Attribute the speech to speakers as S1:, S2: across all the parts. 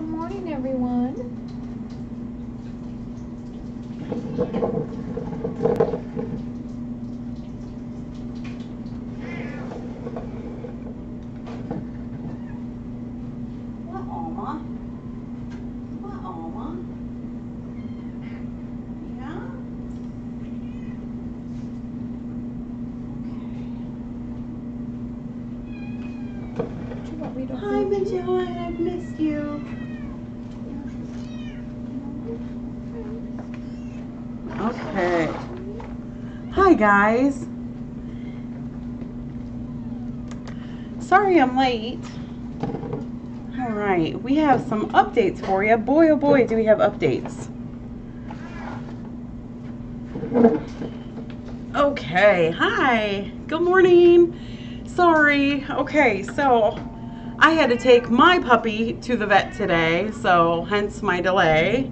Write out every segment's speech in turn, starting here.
S1: morning, everyone.
S2: What, Alma? What, Alma? Yeah?
S1: Do you want me to
S2: Hi,
S1: hold you?
S2: Magellan. I've missed you. Okay. Hi, guys. Sorry I'm late. All right, we have some updates for you. Boy, oh boy, do we have updates. Okay, hi. Good morning. Sorry. Okay, so I had to take my puppy to the vet today, so hence my delay.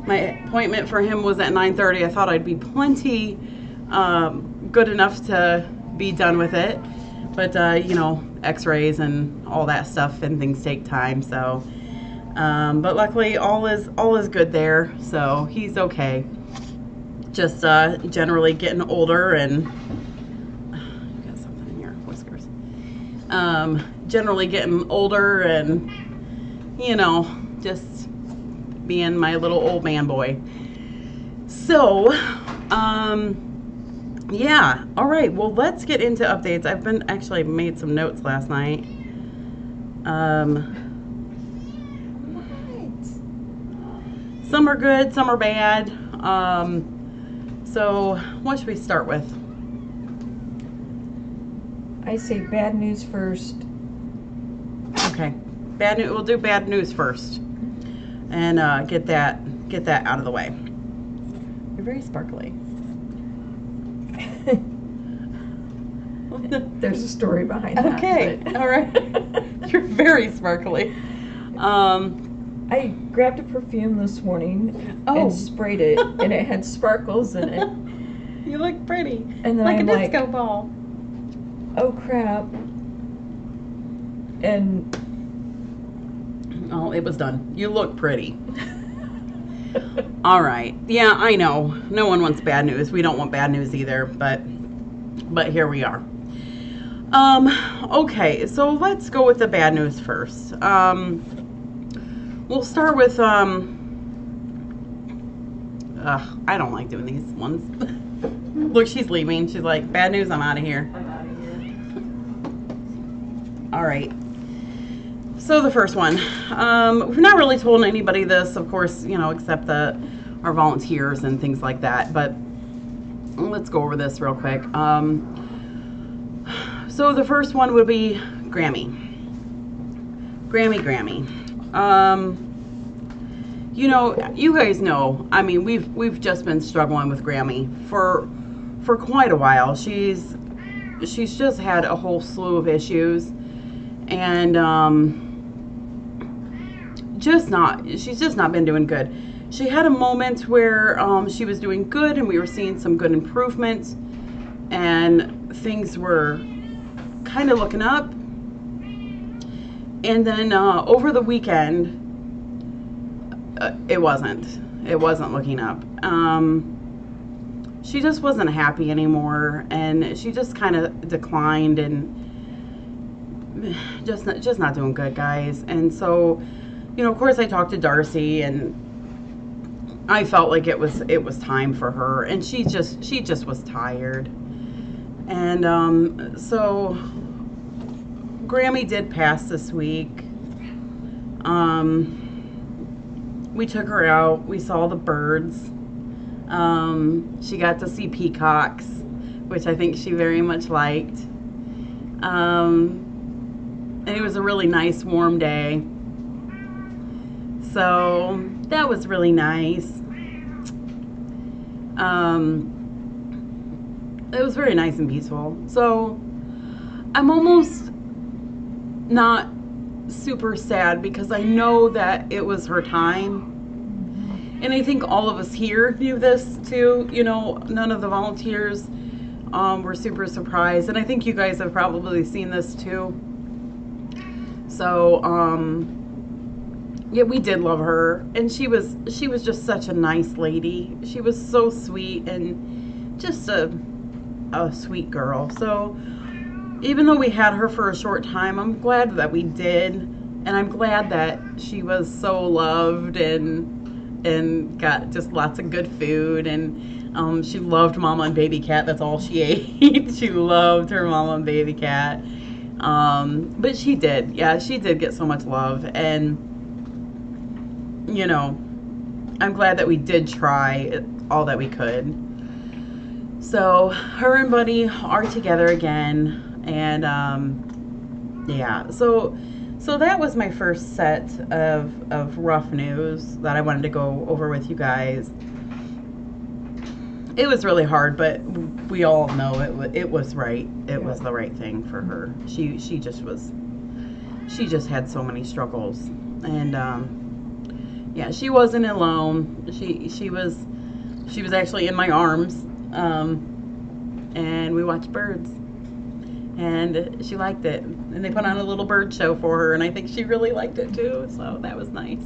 S2: My appointment for him was at 9:30. I thought I'd be plenty good enough to be done with it. But, you know, x-rays and all that stuff and things take time. So, but luckily all is good there. So he's okay. Just generally getting older and you got something in your whiskers. Generally getting older and, you know, just being my little old man boy. So, yeah. All right. Well, let's get into updates. I've been actually made some notes last night. Some are good, some are bad. So what should we start with?
S1: I say bad news first.
S2: Okay. Bad news. We'll do bad news first, and get that out of the way. You're very sparkly.
S1: There's a story behind that.
S2: Okay. All right. You're very sparkly.
S1: I grabbed a perfume this morning and sprayed it, and it had sparkles in it.
S2: You look pretty.
S1: And then
S2: like
S1: I'm
S2: a disco ball.
S1: Oh crap. And
S2: oh, it was done. You look pretty. All right. Yeah, I know. No one wants bad news. We don't want bad news either, but here we are. Okay, so let's go with the bad news first. We'll start with I don't like doing these ones. Look, she's leaving. She's like, bad news, I'm out of here. All right. So the first one, we've not really told anybody this, of course, you know, except our volunteers and things like that, but let's go over this real quick. So the first one would be Grammy. You know, you guys know, I mean, we've just been struggling with Grammy for quite a while. She's just had a whole slew of issues, and she's just not been doing good. She had a moment where she was doing good and we were seeing some good improvements and things were kind of looking up. And then over the weekend, it wasn't looking up. She just wasn't happy anymore, and she just kind of declined and just not doing good, guys. And so, you know, of course I talked to Darcy, and I felt like it was time for her, and she just was tired. And so Grammy did pass this week. We took her out. We saw the birds. She got to see peacocks, which I think she very much liked. And it was a really nice warm day. So that was really nice. It was very nice and peaceful. So I'm almost not super sad because I know that it was her time. And I think all of us here knew this too. You know, none of the volunteers were super surprised. And I think you guys have probably seen this too. So, yeah, we did love her, and she was just such a nice lady. She was so sweet and just a sweet girl. So even though we had her for a short time, I'm glad that we did, and I'm glad that she was so loved and got just lots of good food, and she loved Mama and Baby Cat. That's all she ate. She loved her Mama and Baby Cat. But she did get so much love, and you know, I'm glad that we did try all that we could. So her and Buddy are together again, and yeah, so that was my first set of rough news that I wanted to go over with you guys. It was really hard, but we all know it was right. It was the right thing for her. She just had so many struggles, and yeah, she wasn't alone. She was actually in my arms, and we watched birds, and she liked it. And they put on a little bird show for her, and I think she really liked it too. So that was nice.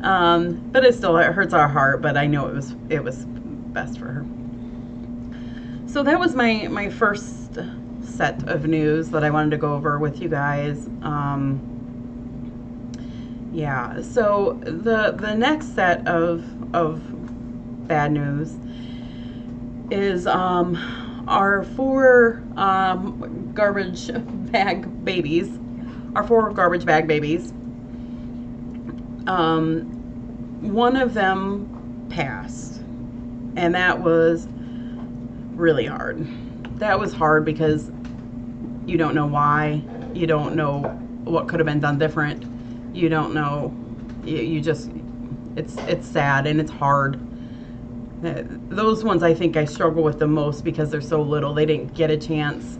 S2: But it hurts our heart. But I know it was best for her. So that was my first set of news that I wanted to go over with you guys. Yeah, so the next set of bad news is our 4 garbage bag babies. Our 4 garbage bag babies. One of them passed, and that was really hard. That was hard because you don't know why. You don't know what could have been done different. You don't know. You just, it's sad and it's hard. Those ones I think I struggle with the most because they're so little. They didn't get a chance.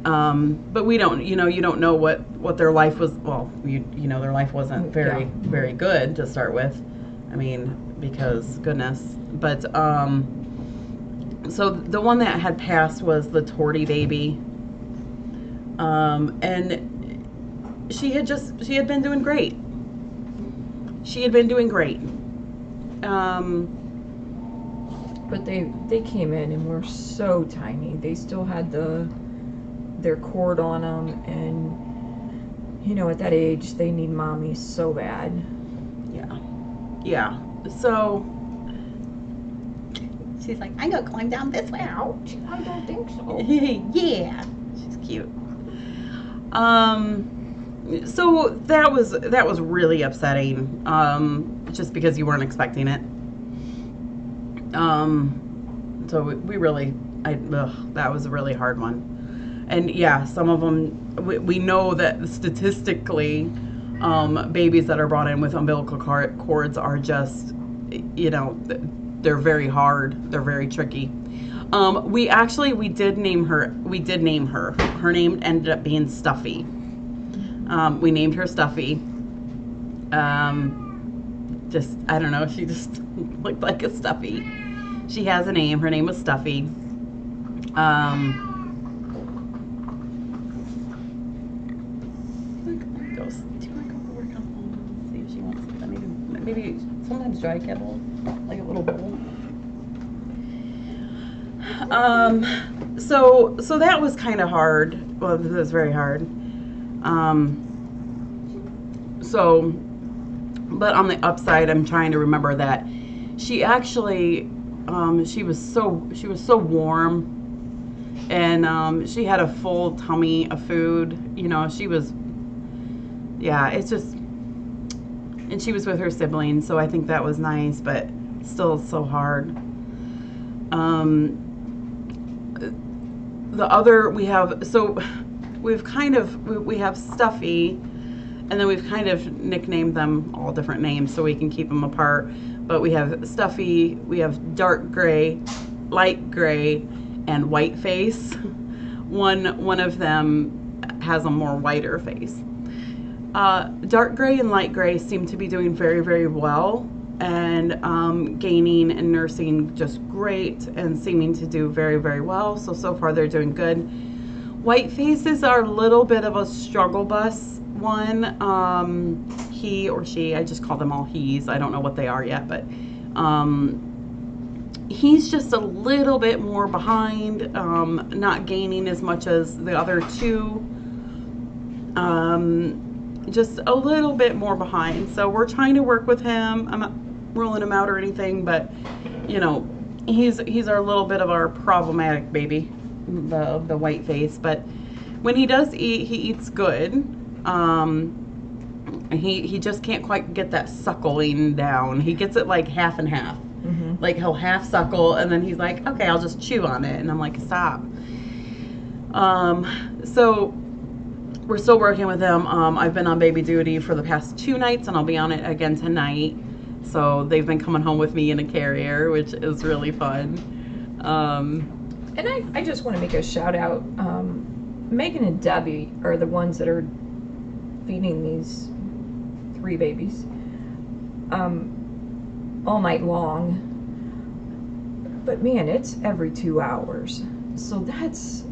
S2: But we don't, you don't know what their life was. Well, you know their life wasn't very good to start with. I mean, because goodness. But so the one that had passed was the Torty baby. And she had been doing great. She had been doing great.
S1: But they came in and were so tiny. They still had their cord on them, and at that age they need mommy so bad. Yeah. So she's like, I'm gonna climb down this way. Ouch! I don't think so.
S2: Yeah, she's cute. So that was really upsetting. Just because you weren't expecting it. So we really, that was a really hard one. And yeah, some of them, we know that statistically, babies that are brought in with umbilical cords are just, they're very hard. They're very tricky. We did name her. Her name ended up being Stuffy. We named her Stuffy. I don't know. She just looked like a Stuffy. She has a name. Her name was Stuffy. Maybe sometimes dry kettle, like a little bowl. So that was kind of hard. Well, it was very hard. But on the upside, I'm trying to remember that she actually, she was so warm, and she had a full tummy of food. She was, yeah, it's just. And she was with her siblings, so I think that was nice, but still so hard. The other, we have Stuffy, and then we've kind of nicknamed them all different names so we can keep them apart. But we have Stuffy, we have dark gray, light gray, and white face. One of them has a more whiter face. Dark gray and light gray seem to be doing very, very well, and gaining and nursing just great, and seeming to do very, very well. So far they're doing good. White faces are a little bit of a struggle bus one, he or she, I just call them all he's. I don't know what they are yet, but he's just a little bit more behind, not gaining as much as the other two. Just a little bit more behind. So we're trying to work with him. I'm not ruling him out or anything, but you know, he's our little bit of our problematic baby, the white face. But when he does eat, he eats good. He just can't quite get that suckling down. He gets it like half and half.
S1: Mm-hmm.
S2: Like he'll half suckle and then he's like, okay, I'll just chew on it. And I'm like, stop. So we're still working with him. I've been on baby duty for the past 2 nights and I'll be on it again tonight. So they've been coming home with me in a carrier, which is really fun.
S1: And I just want to make a shout out. Megan and Debbie are the ones that are feeding these 3 babies all night long. But man, it's every 2 hours. So that's,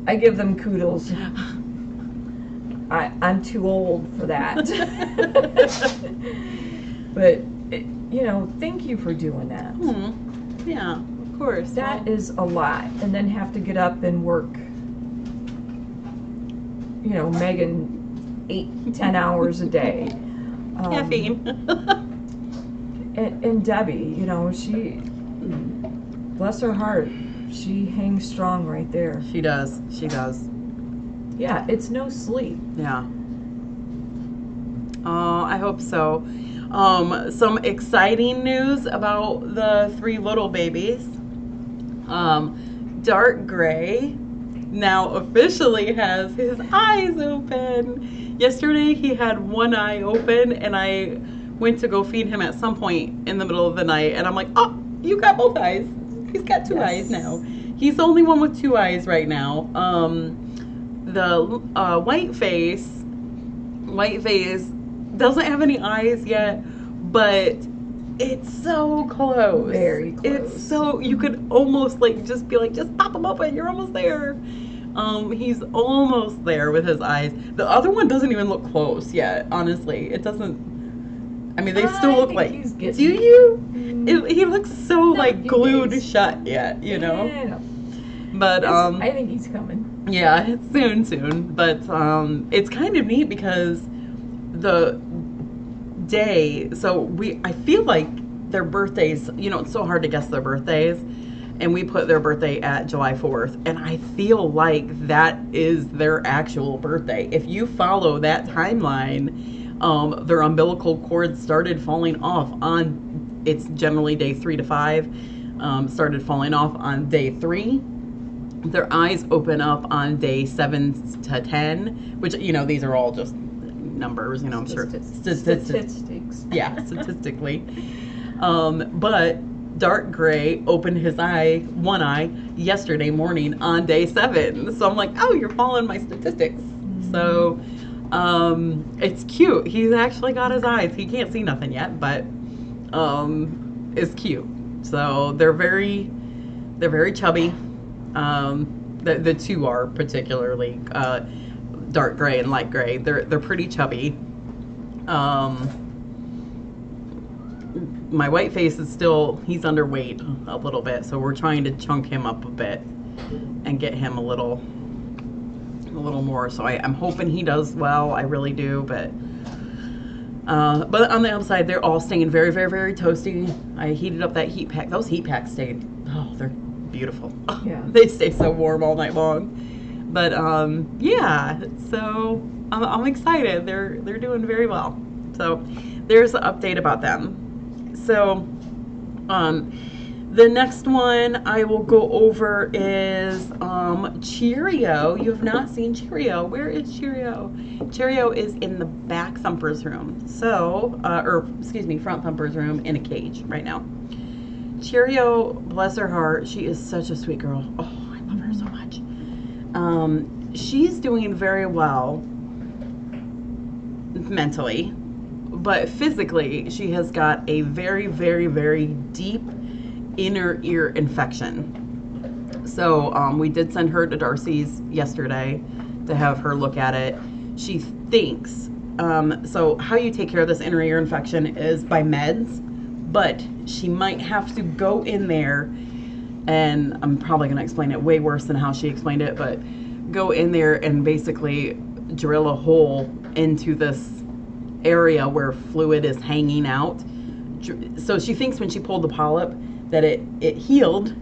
S1: I give them kudos. I'm too old for that. But, you know, thank you for doing that.
S2: Yeah, of course.
S1: That is a lot. And then have to get up and work, you know, Megan 8-10 hours a day.
S2: Caffeine.
S1: and Debbie, you know, she, bless her heart, she hangs strong right there.
S2: She does. She does.
S1: Yeah, it's no sleep.
S2: Yeah. Oh, I hope so. Some exciting news about the 3 little babies. Dark Gray now officially has his eyes open. Yesterday he had one eye open and I went to go feed him at some point in the middle of the night and I'm like, oh, you got both eyes. He's got 2 eyes now. He's the only one with 2 eyes right now. The white face doesn't have any eyes yet, but it's so close.
S1: Very close.
S2: It's so, you could almost like just be like, just pop them open, you're almost there. He's almost there with his eyes. The other one doesn't even look close yet, honestly. It doesn't, I mean, they still look like, do you? He looks so like glued shut yet, you know?
S1: Yeah.
S2: But
S1: I think he's coming.
S2: yeah, it's soon. But it's kind of neat because the day, so I feel like their birthdays, you know, it's so hard to guess their birthdays, and we put their birthday at July 4th, and I feel like that is their actual birthday. If you follow that timeline, their umbilical cord started falling off on, it's generally day 3 to 5, started falling off on day 3. Their eyes open up on day 7 to 10, which, you know, these are all just numbers, you know, I'm sure.
S1: Statistics.
S2: Yeah, statistically. But Dark Gray opened his one eye yesterday morning on day 7. So I'm like, oh, you're following my statistics. So it's cute. He's actually got his eyes. He can't see nothing yet, but it's cute. So they're very chubby. The 2 are particularly dark gray and light gray. They're pretty chubby. My white face is still, he's underweight a little bit, so we're trying to chunk him up a bit and get him a little more. So I'm hoping he does well. I really do, but on the outside, they're all staying very, very, very toasty. I heated up that heat pack. Those heat packs stayed, oh, they're beautiful.
S1: Yeah.
S2: They stay so warm all night long. But yeah, so I'm excited. They're doing very well. So there's an update about them. So the next one I will go over is Cheerio. You have not seen Cheerio. Where is Cheerio? Cheerio is in the back thumper's room. So, or excuse me, front thumper's room in a cage right now. Cheerio, bless her heart, she is such a sweet girl. Oh, I love her so much. She's doing very well mentally, but physically she has got a very, very, very deep inner ear infection. So we did send her to Darcy's yesterday to have her look at it. she thinks, so how you take care of this inner ear infection is by meds, but she might have to go in there, and I'm probably going to explain it way worse than how she explained it, but go in there and basically drill a hole into this area where fluid is hanging out. So she thinks when she pulled the polyp that it healed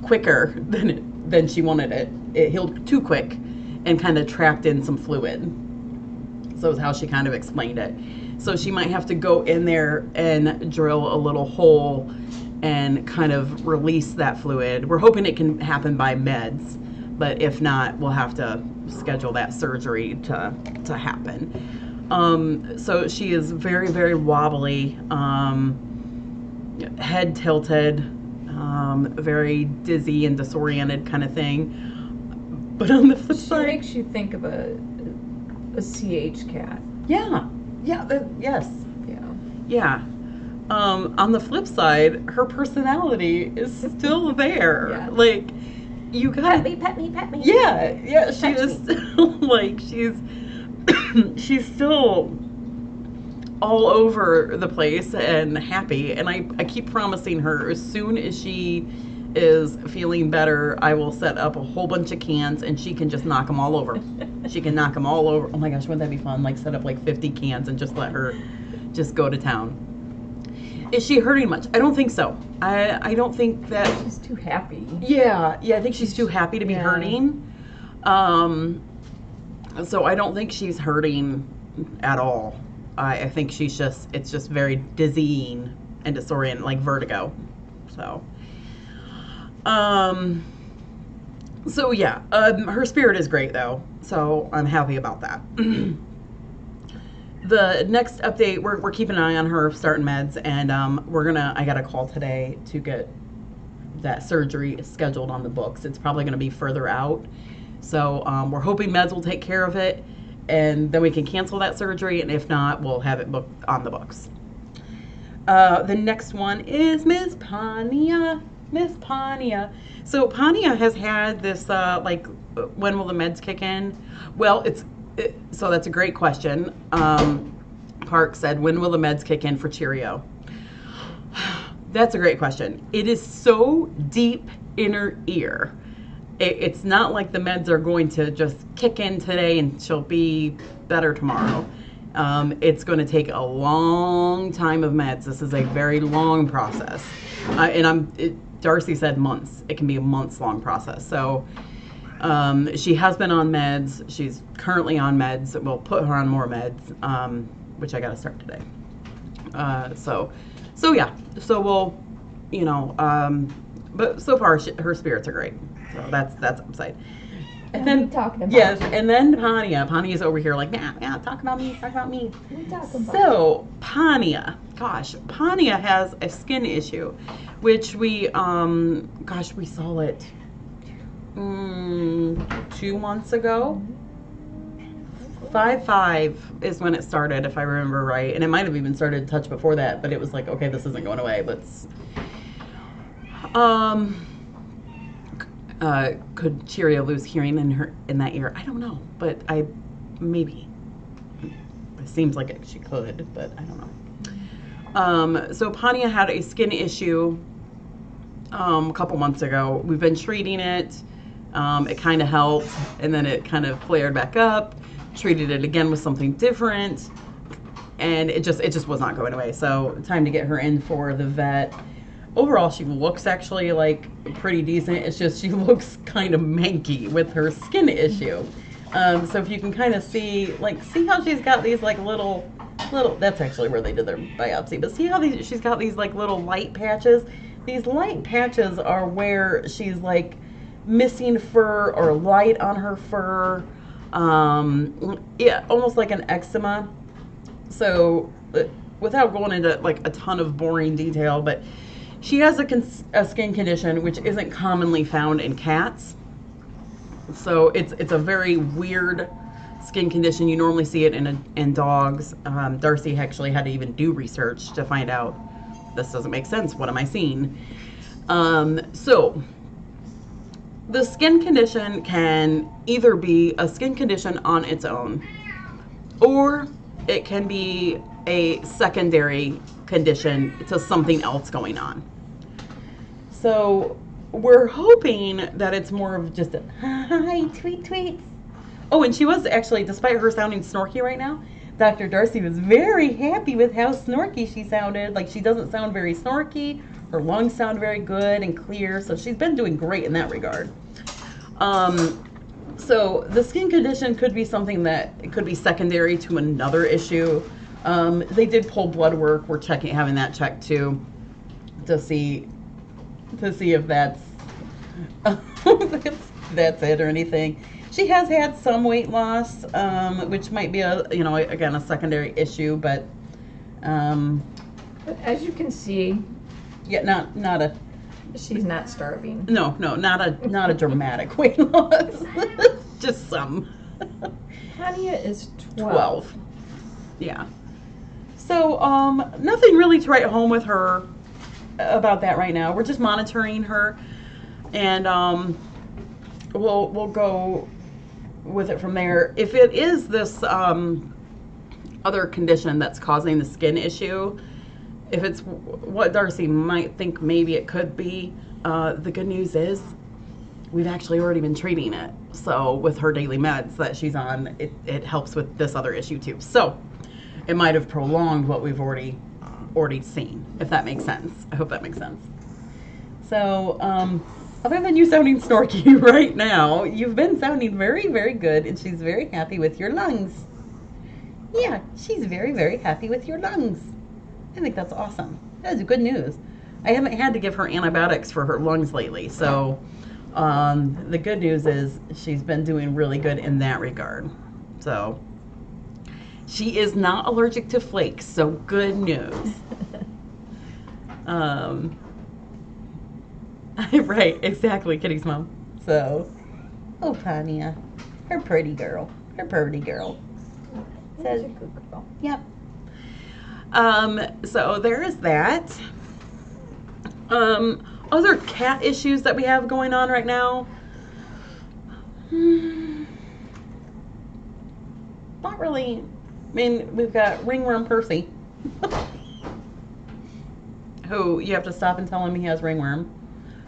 S2: quicker than she wanted it. It healed too quick and kind of trapped in some fluid. So is how she kind of explained it. So she might have to go in there and drill a little hole and kind of release that fluid. We're hoping it can happen by meds, but if not, we'll have to schedule that surgery to happen. So she is very, very wobbly, head tilted, very dizzy and disoriented kind of thing. But on the flip side,
S1: she makes you think of a CH cat.
S2: Yeah, yes,
S1: Yeah.
S2: On the flip side, her personality is still there.
S1: Yeah.
S2: Like, you gotta
S1: Pet me.
S2: Yeah, she
S1: Touch
S2: is like she's still all over the place and happy, and I keep promising her as soon as she is feeling better, I will set up a whole bunch of cans and she can just knock them all over. She can knock them all over. Oh my gosh, wouldn't that be fun? Like, set up like 50 cans and just let her just go to town. Is she hurting much? I don't think so. I don't think that
S1: She's too happy.
S2: Yeah, I think she's too happy to be hurting. So I don't think she's hurting at all. I think it's just very dizzying and disorienting, like vertigo. So yeah, her spirit is great though, so I'm happy about that. The next update, we're keeping an eye on her starting meds, and I got a call today to get that surgery scheduled on the books. It's probably going to be further out, so we're hoping meds will take care of it, and then we can cancel that surgery, and if not, we'll have it booked on the books. The next one is Miss Pania. So Pania has had this when will the meds kick in? Well, so that's a great question. Park said, when will the meds kick in for Cheerio? That's a great question. It is so deep in her ear. It's not like the meds are going to just kick in today and she'll be better tomorrow. It's going to take a long time of meds. This is a very long process. Darcy said months. It can be a months-long process. So she has been on meds. She's currently on meds. We'll put her on more meds, which I got to start today. So yeah. So we'll, but so far her spirits are great. So that's upside. And then
S1: talking about
S2: yes, and then Pania's over here like, yeah, talk about me. So Pania has a skin issue, which we saw it 2 months ago. 5/5 is when it started, if I remember right, and it might have even started a touch before that, but it was like, okay, this isn't going away. Let's could Cheerio lose hearing in that ear? I don't know, but maybe. It seems like she could, but I don't know. So Pania had a skin issue a couple months ago. We've been treating it. It kind of helped, and then it kind of flared back up. Treated it again with something different, and it just was not going away. So time to get her in for the vet. Overall, she looks actually like pretty decent. It's just she looks kind of manky with her skin issue. So if you can kind of see how she's got these like little, that's actually where they did their biopsy, but see how she's got these like little light patches. These light patches are where she's like missing fur or light on her fur. Yeah, almost like an eczema. So without going into like a ton of boring detail, but she has a skin condition which isn't commonly found in cats. So it's a very weird skin condition. You normally see it in dogs. Darcy actually had to even do research to find out this doesn't make sense. What am I seeing? So the skin condition can either be a skin condition on its own, or it can be a secondary condition to something else going on. So we're hoping that it's more of just a hi, tweet tweets. Oh, and she was actually, despite her sounding snorky right now, Dr. Darcy was very happy with how snorky she sounded. Like, she doesn't sound very snorky. Her lungs sound very good and clear. So she's been doing great in that regard. So the skin condition could be something that it could be secondary to another issue. They did pull blood work. We're having that checked too, to see if that's that's it or anything. She has had some weight loss, which might be again a secondary issue, but
S1: as you can see,
S2: yeah, not a.
S1: She's not starving.
S2: No, not a dramatic weight loss. Just some.
S1: Tanya is
S2: 12. Yeah. So nothing really to write home with her about that right now. We're just monitoring her, and we'll go with it from there. If it is this other condition that's causing the skin issue, if it's what Darcy might think maybe it could be, the good news is we've actually already been treating it. So with her daily meds that she's on, it helps with this other issue too. So it might have prolonged what we've already seen, if that makes sense. I hope that makes sense. So other than you sounding snorky right now, you've been sounding very, very good, and she's very happy with your lungs. Yeah, she's very, very happy with your lungs. I think that's awesome. That is good news. I haven't had to give her antibiotics for her lungs lately, so the good news is she's been doing really good in that regard. So she is not allergic to flakes, so good news. Right, exactly, Kitty's mom. So, oh, Tanya, her pretty girl. Says, yep. So there is that. Other cat issues that we have going on right now. Not really. I mean, we've got ringworm Percy, who you have to stop and tell him he has ringworm.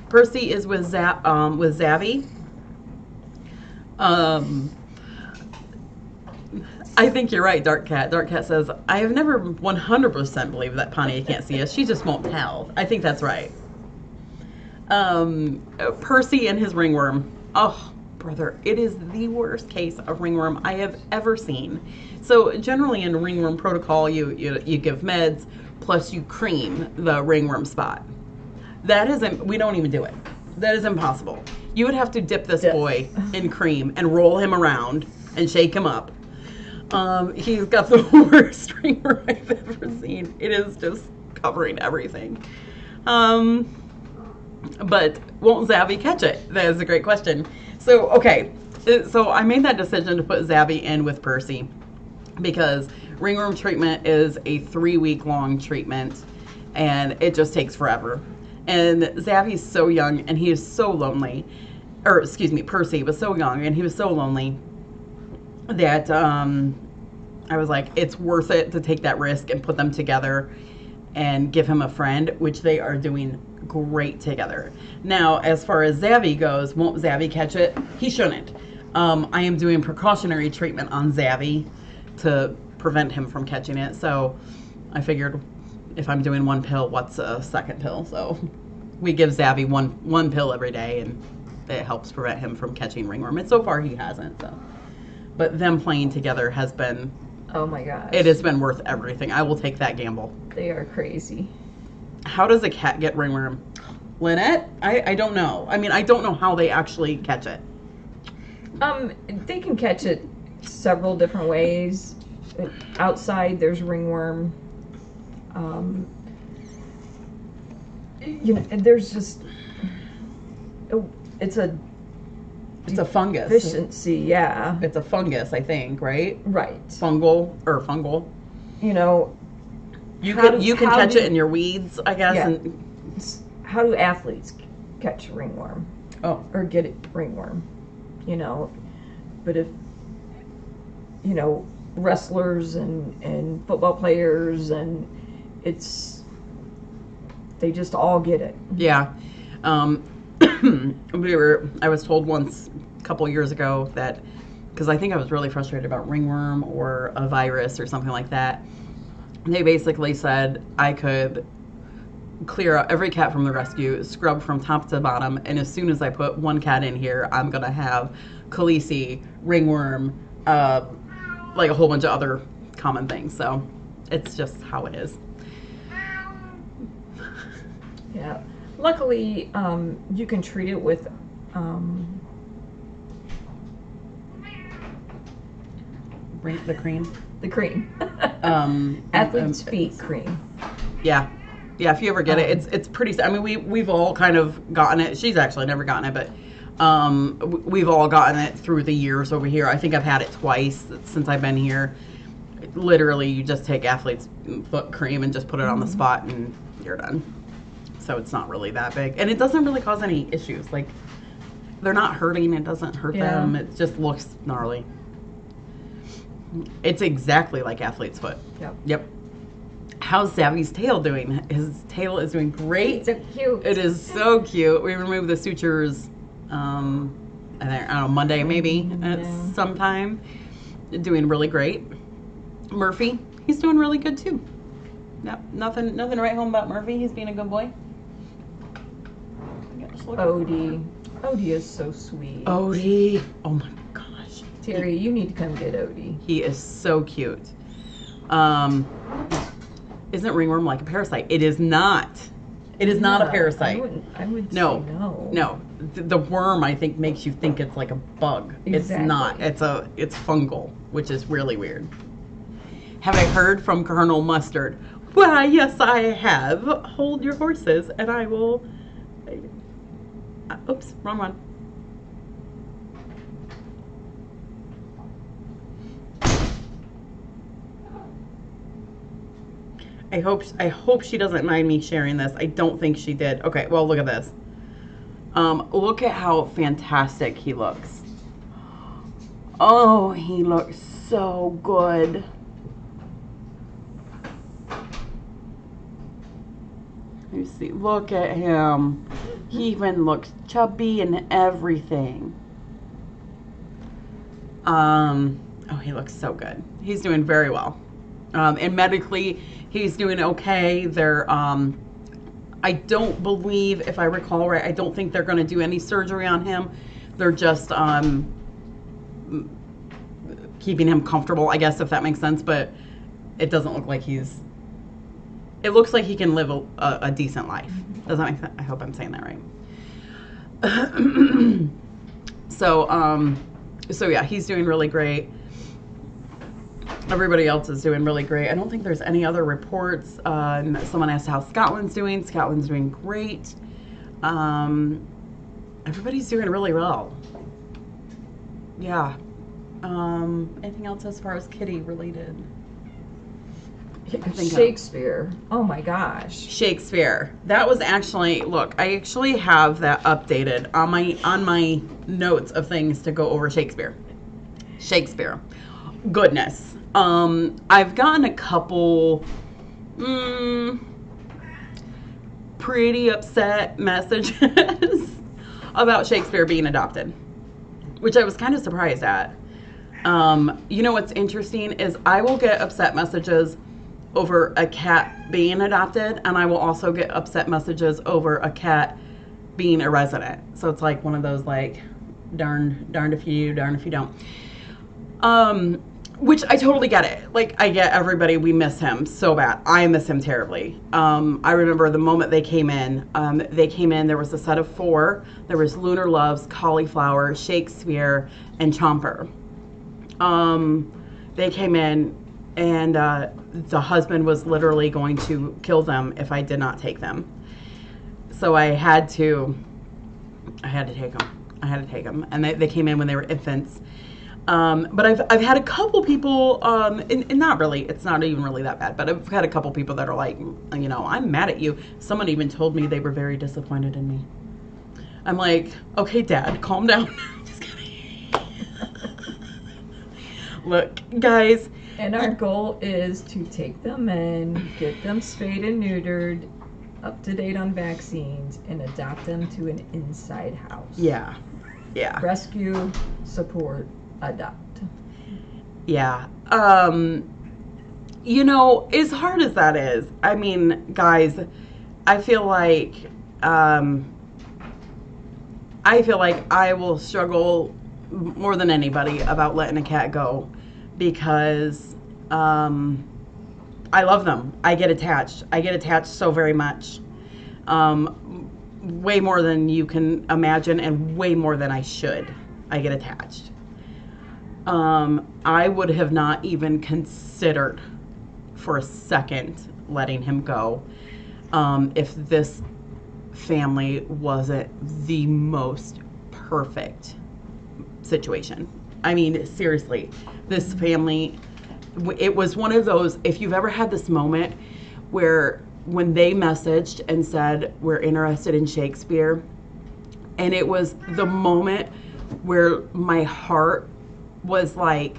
S2: Percy is with Zavvy. I think you're right, Dark Cat. Dark Cat says, I have never 100% believed that Pontiac can't see us. She just won't tell. I think that's right. Percy and his ringworm. Oh, brother, it is the worst case of ringworm I have ever seen. So generally in ringworm protocol, you give meds, plus you cream the ringworm spot. That isn't, we don't even do it. That is impossible. You would have to dip this boy in cream and roll him around and shake him up. He's got the worst ringworm I've ever seen. It is just covering everything. But won't Zavvy catch it? That is a great question. So, okay. So I made that decision to put Zavvy in with Percy because ringworm treatment is a 3-week long treatment and it just takes forever. And Zavvy's so young and he is so lonely. Or, excuse me, Percy was so young and he was so lonely that I was like, it's worth it to take that risk and put them together and give him a friend, which they are doing great together. Now, as far as Zavvy goes, won't Zavvy catch it? He shouldn't. I am doing precautionary treatment on Zavvy to prevent him from catching it. So I figured if I'm doing one pill, what's a second pill? So we give Zavvy one pill every day, and it helps prevent him from catching ringworm. And so far he hasn't. So, but them playing together has been,
S1: oh my gosh,
S2: it has been worth everything. I will take that gamble.
S1: They are crazy.
S2: How does a cat get ringworm? Lynette? I don't know. I mean, I don't know how they actually catch it.
S1: They can catch it several different ways. Outside, there's ringworm. There's just, it's a
S2: fungus.
S1: Deficiency, yeah.
S2: It's a fungus, I think, right?
S1: Right.
S2: Fungal.
S1: You know,
S2: you can catch it in your weeds, I guess.
S1: Yeah.
S2: And
S1: how do athletes catch ringworm?
S2: Oh.
S1: Or get ringworm? You know, but if, you know, wrestlers and football players, and they just all get it.
S2: Yeah. I was told once a couple years ago that, because I think I was really frustrated about ringworm or a virus or something like that, they basically said I could clear out every cat from the rescue, scrub from top to bottom, and as soon as I put one cat in here, I'm gonna have Khaleesi, ringworm, like a whole bunch of other common things. So it's just how it is.
S1: Yeah. Luckily, you can treat it with
S2: The cream.
S1: the cream. Athlete's feet cream.
S2: Yeah. Yeah, if you ever get it, it's pretty. I mean, we've all kind of gotten it. She's actually never gotten it, but we've all gotten it through the years over here. I think I've had it twice since I've been here. Literally, you just take athlete's foot cream and just put it on the spot, and you're done. So it's not really that big, and it doesn't really cause any issues. Like, they're not hurting. It doesn't hurt them. It just looks gnarly. It's exactly like athlete's foot. Yep. How's Savvy's tail doing? His tail is doing great.
S1: So cute.
S2: It is so cute. We removed the sutures, I don't know, Monday maybe, sometime. Doing really great. Murphy, he's doing really good too. Yep, nothing right home about Murphy. He's being a good boy.
S1: Odie is so sweet.
S2: Odie, oh my gosh.
S1: Terry, you need to come get Odie.
S2: He is so cute. Isn't ringworm like a parasite? It is not. It is not a parasite.
S1: I would say
S2: no. No. The worm, I think, makes you think it's like a bug.
S1: Exactly.
S2: It's not. It's fungal, which is really weird. Have I heard from Colonel Mustard? Why, yes, I have. Hold your horses, and I will. Oops, wrong one. I hope she doesn't mind me sharing this. I don't think she did. Okay, well, look at this. Look at how fantastic he looks. Oh, he looks so good. You see, look at him. He even looks chubby and everything. Oh, he looks so good. He's doing very well. And medically, he's doing okay. They're, I don't believe, if I recall right, I don't think they're going to do any surgery on him. They're just keeping him comfortable, I guess, if that makes sense. But it doesn't look like he's, it looks like he can live a decent life. Does that make sense? I hope I'm saying that right. So yeah, he's doing really great. Everybody else is doing really great. I don't think there's any other reports. Someone asked how Scotland's doing. Scotland's doing great. Everybody's doing really well. Yeah. Anything else as far as kitty related?
S1: Shakespeare. Oh my gosh.
S2: Shakespeare. That was actually, look, I actually have that updated on my notes of things to go over Shakespeare. Goodness. I've gotten a couple pretty upset messages about Shakespeare being adopted, which I was kind of surprised at. You know what's interesting is I will get upset messages over a cat being adopted, and I will also get upset messages over a cat being a resident. So it's like one of those, like, darned if you do, darned if you don't. Which I totally get it. Like, I get everybody, we miss him so bad. I miss him terribly. I remember the moment they came in, there was a set of 4. There was Lunar Loves, Cauliflower, Shakespeare, and Chomper. They came in, and the husband was literally going to kill them if I did not take them. So I had to take them. And they came in when they were infants. But I've had a couple people, and not really, it's not even really that bad, but I've had a couple people that are like, you know, I'm mad at you. Someone even told me they were very disappointed in me. I'm like, okay, Dad, calm down. Just kidding. Look, guys,
S1: And our goal is to take them in, get them spayed and neutered, up to date on vaccines, and adopt them to an inside house.
S2: Yeah.
S1: Rescue, support, adopt.
S2: Yeah. You know, as hard as that is, I mean, guys, I feel like I will struggle more than anybody about letting a cat go, because I love them. I get attached so very much. Way more than you can imagine, and way more than I should. I get attached. I would have not even considered for a second letting him go if this family wasn't the most perfect situation. I mean, seriously, this family, it was one of those, if you've ever had this moment where when they messaged and said, we're interested in Shakespeare, and it was the moment where my heart was like,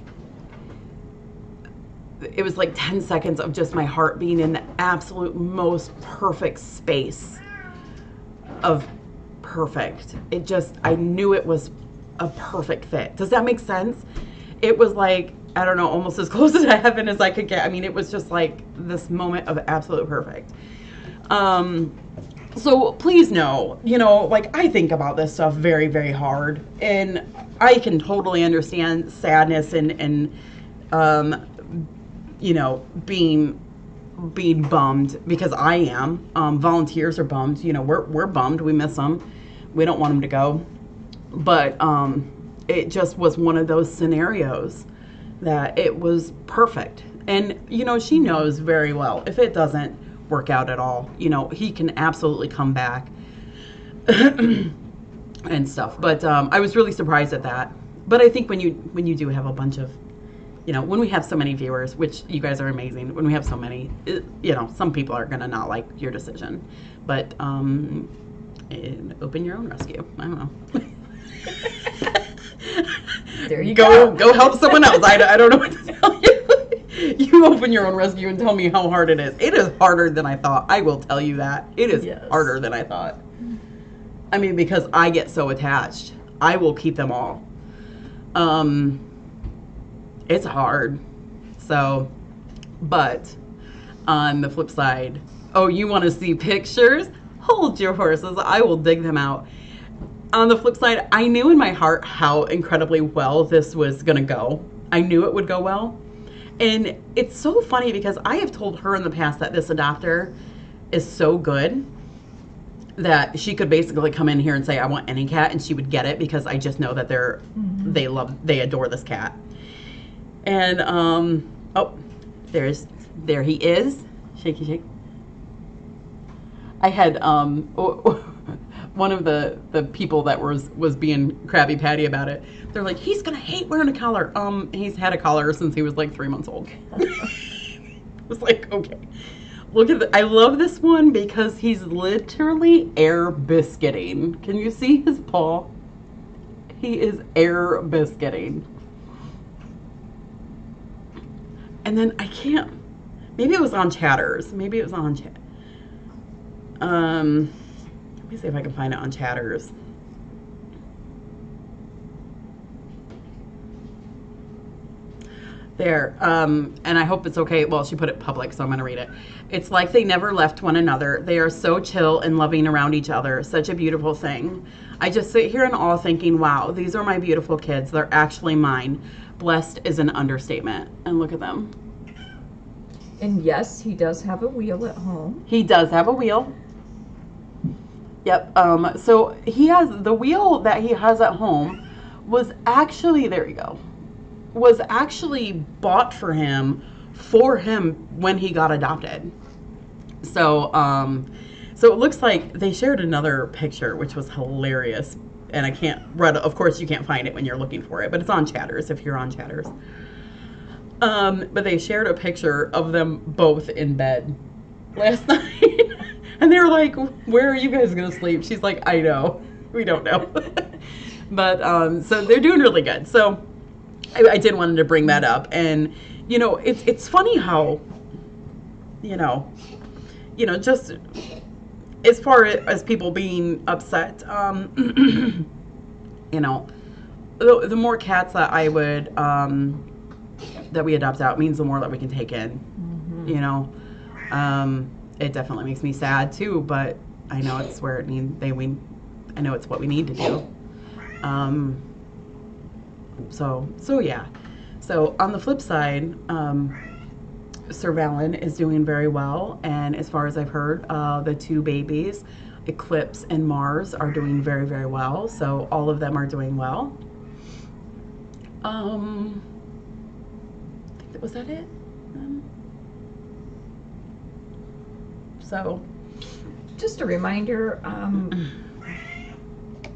S2: it was like 10 seconds of just my heart being in the absolute most perfect space of perfect. It just, I knew it was a perfect fit. Does that make sense? It was like, I don't know, almost as close to heaven as I could get. I mean, it was just like this moment of absolute perfect. So please know, you know, like, I think about this stuff very, very hard, and I can totally understand sadness and you know, being bummed, because I am. Volunteers are bummed. You know, we're bummed. We miss them. We don't want them to go. But it just was one of those scenarios that it was perfect. And, you know, she knows very well if it doesn't work out at all, you know, he can absolutely come back and stuff. But I was really surprised at that. But I think when you do have a bunch of, you know, when we have so many viewers, which you guys are amazing, when we have so many, you know, some people are going to not like your decision. But open your own rescue. I don't know.
S1: There you go.
S2: Go help someone else. I don't know what to tell you. You open your own rescue and tell me how hard it is. It is harder than I thought. I will tell you that. It is harder than I thought. I mean, because I get so attached. I will keep them all. It's hard. So, but on the flip side, oh, you want to see pictures? Hold your horses. I will dig them out. On the flip side, I knew in my heart how incredibly well this was going to go. I knew it would go well. And it's so funny because I have told her in the past that this adopter is so good that she could basically come in here and say, I want any cat, and she would get it, because I just know that they adore this cat. And, oh, there he is. Shaky shake. I had, one of the people that was being Krabby Patty about it. They're like, he's gonna hate wearing a collar. He's had a collar since he was like 3 months old. I was like, okay. Look at I love this one because he's literally air biscuiting. Can you see his paw? He is air biscuiting. And then I can't, maybe it was on Chatters. Maybe it was on let me see if I can find it on Chatters. There, and I hope it's okay. Well, she put it public, so I'm going to read it. It's like they never left one another. They are so chill and loving around each other. Such a beautiful thing. I just sit here in awe thinking, wow, these are my beautiful kids. They're actually mine. Blessed is an understatement. And look at them.
S1: And yes, he does have a wheel at home.
S2: He does have a wheel. Yep. So he has the wheel that he has at home was actually, there you go, was actually bought for him when he got adopted. So, so it looks like they shared another picture, which was hilarious. And I can't read, of course you can't find it when you're looking for it, but it's on Chatters if you're on Chatters. But they shared a picture of them both in bed last night. And they were like, where are you guys going to sleep? She's like, I know. We don't know. But so they're doing really good. So I did want to bring that up. And, you know, it's funny how, you know, just as far as people being upset, you know, the more cats that I would, that we adopt out means the more that we can take in, you know. It definitely makes me sad too, but I know it's where I know it's what we need to do. So yeah. So on the flip side, Sir Valen is doing very well, and as far as I've heard, the two babies, Eclipse and Mars, are doing very, very well. So all of them are doing well. I think was that it? So,
S1: just a reminder,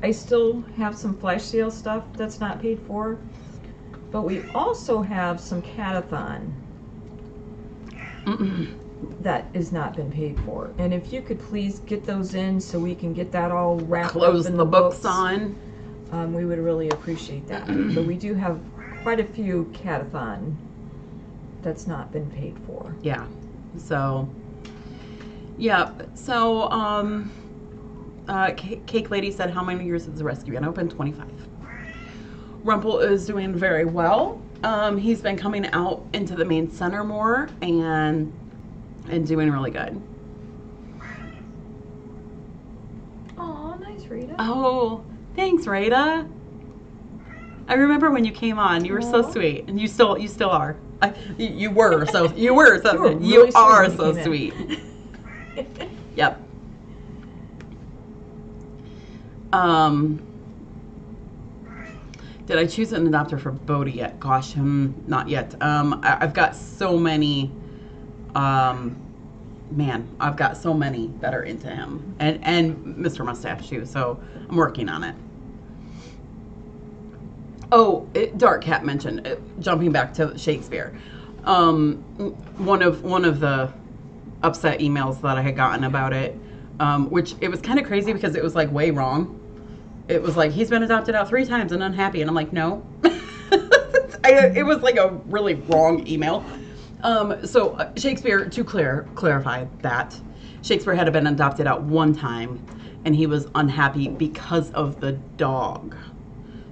S1: I still have some flash sale stuff that's not paid for, but we also have some catathon that has not been paid for. And if you could please get those in so we can get that all wrapped
S2: close
S1: up in
S2: the books on.
S1: We would really appreciate that. But we do have quite a few catathon that's not been paid for.
S2: Yeah. So, yeah. So, Cake Lady said, how many years has the rescue been open? 25. Rumple is doing very well. He's been coming out into the main center more and doing really good.
S1: Oh, nice, Rita.
S2: Oh, thanks, Rita. I remember when you came on. You were so sweet, and you still are. You were so
S1: really
S2: you are
S1: sweet
S2: so sweet. Yep. Did I choose an adopter for Bodhi yet? Gosh, not yet. I've got so many. Man, I've got so many that are into him, and Mr. Mustache too. So I'm working on it. Oh, Dark Cat mentioned, jumping back to Shakespeare. One of the upset emails that I had gotten about it, which it was kind of crazy because it was like way wrong. It was like, he's been adopted out 3 times and unhappy. And I'm like, no. It was like a really wrong email. So Shakespeare, to clarify that, Shakespeare had been adopted out 1 time and he was unhappy because of the dog.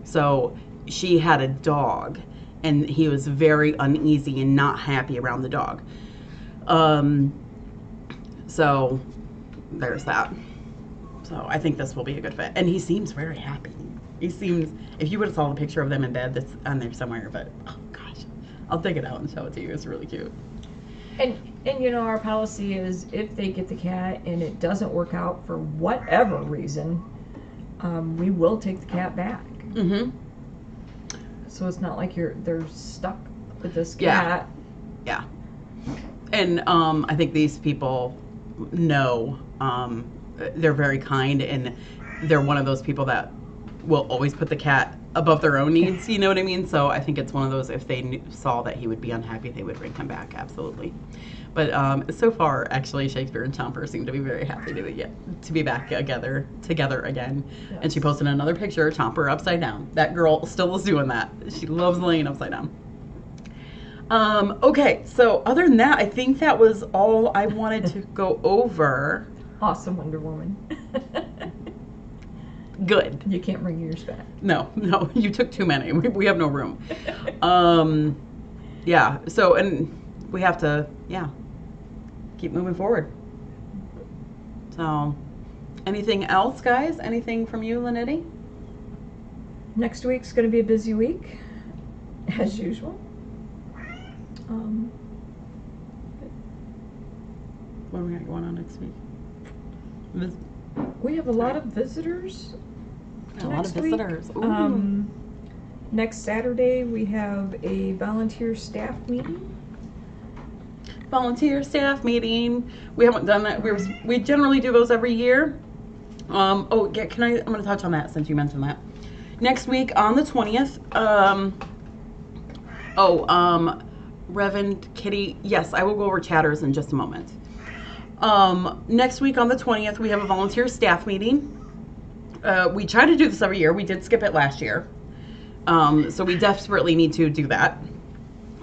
S2: So she had a dog and he was very uneasy and not happy around the dog. So there's that. So I think this will be a good fit. And he seems very happy. He seems, if you would have saw the picture of them in bed, that's on there somewhere, but oh gosh, I'll dig it out and show it to you. It's really cute.
S1: And you know, our policy is if they get the cat and it doesn't work out for whatever reason, we will take the cat back.
S2: Mm-hmm.
S1: So it's not like they're stuck with this cat.
S2: Yeah. And I think these people know, they're very kind, and they're one of those people that will always put the cat above their own needs, you know what I mean? So I think it's one of those, if they saw that he would be unhappy, they would bring him back, absolutely. But so far, actually, Shakespeare and Chomper seem to be very happy to be back together again. Yes. And she posted another picture of Chomper upside down. That girl still is doing that. She loves laying upside down. Okay, so other than that, I think that was all I wanted to go over.
S1: Awesome, Wonder Woman.
S2: Good.
S1: You can't bring yours back.
S2: No, you took too many. We have no room. Yeah, so, and we have to, keep moving forward. So, anything else, guys? Anything from you, Linetti?
S1: Next week's going to be a busy week, as usual.
S2: What do we got going on next week?
S1: We have a lot of visitors.
S2: Next week.
S1: Next Saturday we have a volunteer staff meeting.
S2: Volunteer staff meeting. We haven't done that. We generally do those every year. I'm going to touch on that since you mentioned that. Next week on the 20th. Reverend Kitty. Yes, I will go over chatters in just a moment. Next week on the 20th, we have a volunteer staff meeting. We try to do this every year. We did skip it last year. So we desperately need to do that.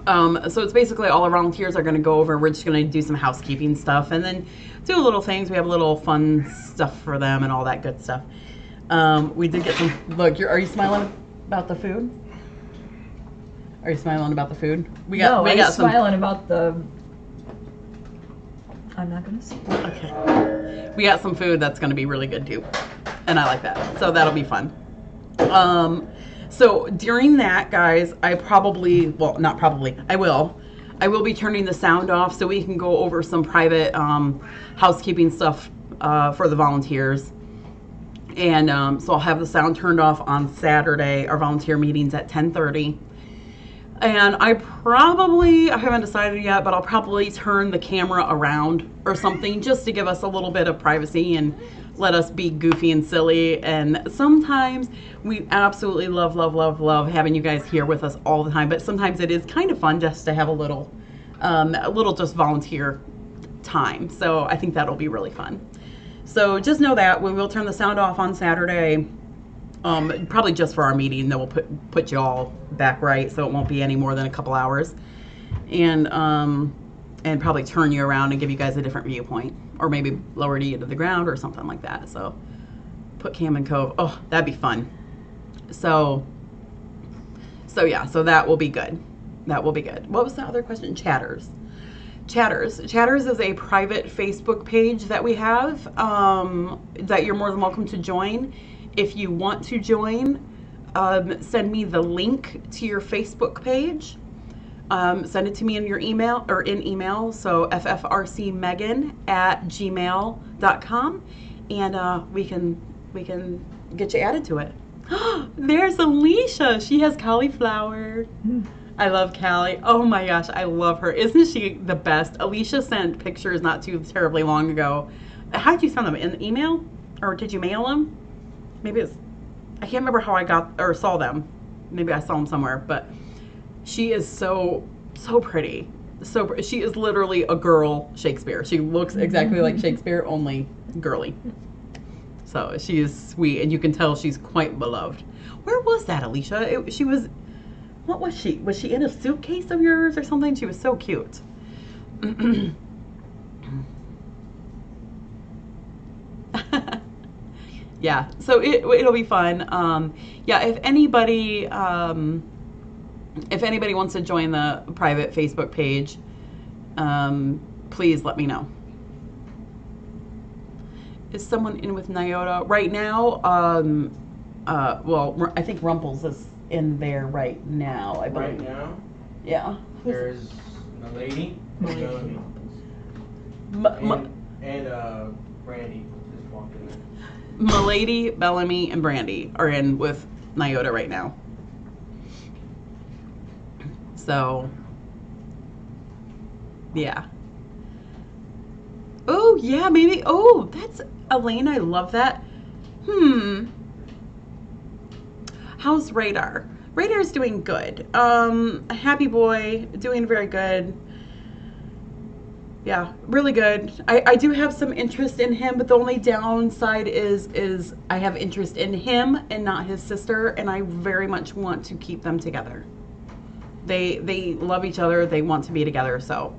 S2: So it's basically all our volunteers are going to go over. We're just going to do some housekeeping stuff and then do little things. We have little fun stuff for them and all that good stuff. We did get some. Look, are you smiling about the food? Are you smiling about the food? We got.
S1: No,
S2: we
S1: I'm
S2: got
S1: smiling about the. I'm not gonna say.
S2: Okay. We got some food that's going to be really good too, and I like that. So that'll be fun. So during that, guys, I will be turning the sound off so we can go over some private housekeeping stuff for the volunteers. And so I'll have the sound turned off on Saturday. Our volunteer meeting's at 10:30. And I haven't decided yet, but I'll probably turn the camera around or something just to give us a little bit of privacy and let us be goofy and silly. And sometimes we absolutely love having you guys here with us all the time. But sometimes it is kind of fun just to have a little just volunteer time. So I think that'll be really fun. So just know that we will turn the sound off on Saturday. Probably just for our meeting. Then we'll put you all back right, so it won't be any more than a couple hours, and probably turn you around and give you guys a different viewpoint, or maybe lower you to the ground or something like that. So put Cam and Cove. Oh, that'd be fun. So yeah, so that will be good. That will be good. What was the other question? Chatters is a private Facebook page that we have that you're more than welcome to join. If you want to join, send me the link to your Facebook page. Send it to me in your email so ffrcmegan@gmail.com, and we can get you added to it. There's Alicia. She has cauliflower. I love Callie. Oh my gosh, I love her. Isn't she the best? Alicia sent pictures not too terribly long ago. How did you send them? In email? Or did you mail them? Maybe I can't remember how I got or saw them. Maybe I saw them somewhere, but she is so pretty. She is literally a girl Shakespeare. She looks exactly like Shakespeare, only girly. So she is sweet, and you can tell she's quite beloved. Where was that, Alicia? What was she? Was she in a suitcase of yours or something? She was so cute. Yeah, so it'll be fun. Yeah, if anybody wants to join the private Facebook page, please let me know. Is someone in with Nyota right now? Well, I think Rumples is in there right now, I believe.
S3: Right now?
S2: Yeah.
S3: There's Milady, Bellamy, and Brandy just walked in there.
S2: Milady, Bellamy, and Brandy are in with Nyota right now. So, yeah. Oh, yeah, maybe. Oh, that's Elaine. I love that. How's Radar? Radar's doing good. Happy boy, doing very good. Yeah, really good. I do have some interest in him, but the only downside is I have interest in him and not his sister, and I very much want to keep them together. They love each other. They want to be together. So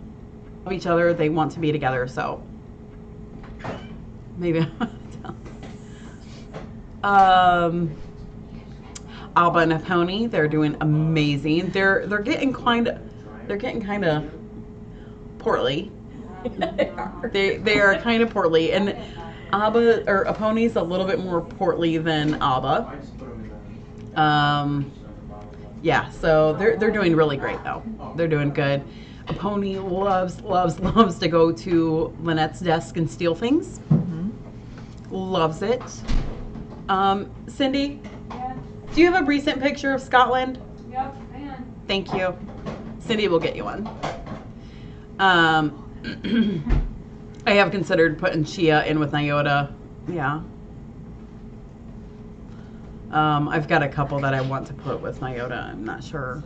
S2: maybe. Alba and a Pony, they're doing amazing. They're getting kind of portly. They are kind of portly, and Abba or a Pony's a little bit more portly than Abba. Yeah, so they're doing really great though. They're doing good. A Pony loves to go to Lynette's desk and steal things. Loves it. Cindy,
S4: Yeah.
S2: do you have a recent picture of Scotland?
S4: Yep, I am.
S2: Thank you. Cindy will get you one. I have considered putting Chia in with Nyota. Yeah. I've got a couple that I want to put with Nyota. I'm not sure.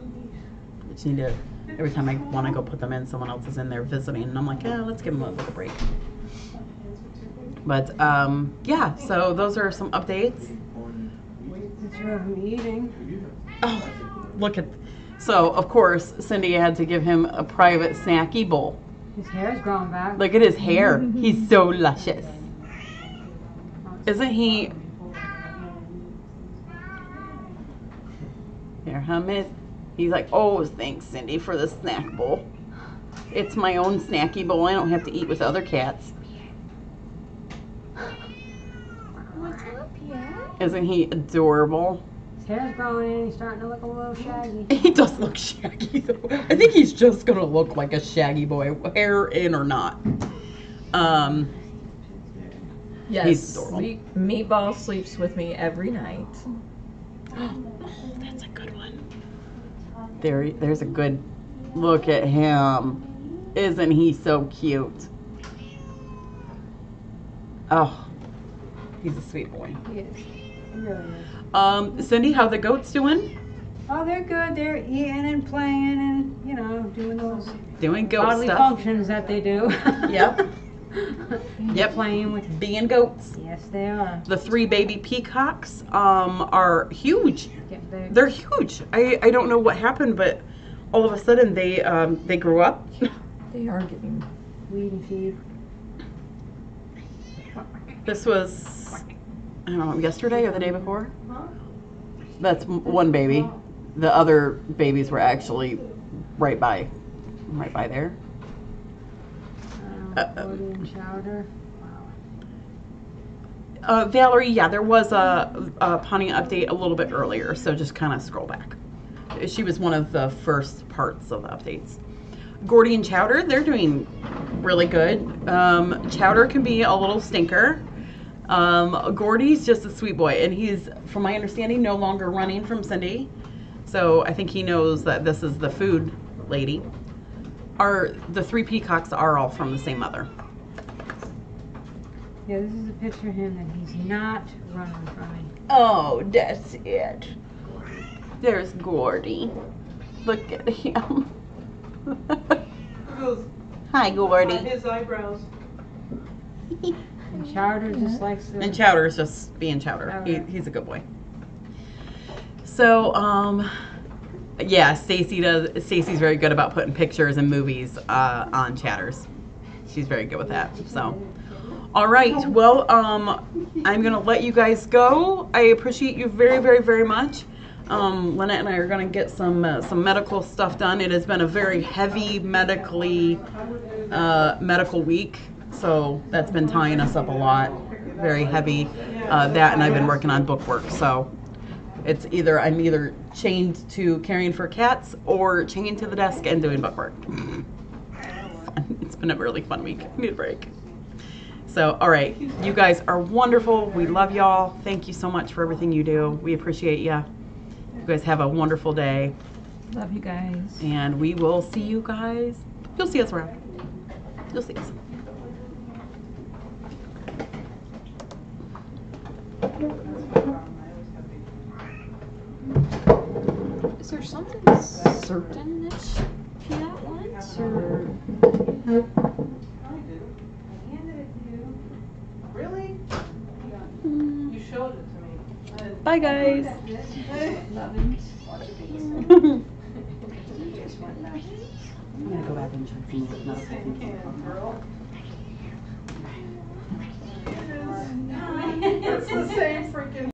S2: I just need to, every time I want to go put them in, someone else is in there visiting, and I'm like, yeah, let's give them a little break. But yeah, so those are some updates.
S4: Wait, did you have a meeting?
S2: Oh, look at, So, of course, Cindy had to give him a private snacky bowl.
S4: His hair's growing back.
S2: Look at his hair. He's so luscious. Isn't he? Here, hummus. He's like, oh, thanks, Cindy, for the snack bowl. It's my own snacky bowl. I don't have to eat with other cats.
S1: What's up, yeah?
S2: Isn't he adorable?
S4: His hair's growing in. He's starting to look a little shaggy.
S2: He does look shaggy, though. I think he's just going to look like a shaggy boy, hair in or not.
S1: Yes,
S2: He's adorable.
S1: Meatball sleeps with me every night.
S2: That's a good one. There's a good look at him. Isn't he so cute? Oh, he's a sweet boy.
S4: He is. He really is.
S2: Cindy, how the goats doing?
S4: Oh, they're good. They're eating and playing and, you know, doing those
S2: Doing goat
S4: bodily
S2: stuff.
S4: functions that they do.
S2: Yep. Yep.
S4: Playing with.
S2: Being goats.
S4: Yes, they are.
S2: The 3 baby peacocks are huge.
S4: Getting big.
S2: They're huge. I don't know what happened, but all of a sudden they grew up.
S1: They are getting.
S4: Weed and feed.
S2: This was, I don't know, yesterday or the day before? That's one baby. The other babies were actually right by there.
S4: Protein chowder. Wow.
S2: Valerie, yeah, there was a pawning update a little bit earlier, so just kind of scroll back. She was one of the first parts of the updates. Gordy and Chowder, they're doing really good. Chowder can be a little stinker. Gordy's just a sweet boy, and he's, from my understanding, no longer running from Cindy. So I think he knows that this is the food lady. The 3 peacocks are all from the same mother.
S4: Yeah, this is a picture of him that he's not running from me.
S2: Oh, that's it. There's Gordy. Look at him. Hi, Gordy.
S3: His eyebrows.
S4: And Chowder just likes to.
S2: And Chowder's just being Chowder. He's a good boy. So, yeah, Stacy's very good about putting pictures and movies on Chatters. She's very good with that. So, all right. Well, I'm gonna let you guys go. I appreciate you very, very, very much. Lynette and I are gonna get some medical stuff done. It has been a very heavy medical week, so that's been tying us up a lot. Very heavy. That, and I've been working on book work, so it's I'm either chained to caring for cats or chained to the desk and doing book work. It's been a really fun week. I need a break. So, all right, you guys are wonderful. We love y'all. Thank you so much for everything you do. We appreciate you. You guys have a wonderful day.
S1: Love you guys.
S2: And we will see you guys. You'll see us around. You'll see us.
S1: Is there something certain that Fiat wants, or?
S3: Really? You showed it to me.
S2: Bye, guys.
S1: Loving.
S2: I'm going to go back and check some medical things.
S3: Girl. It's the same freaking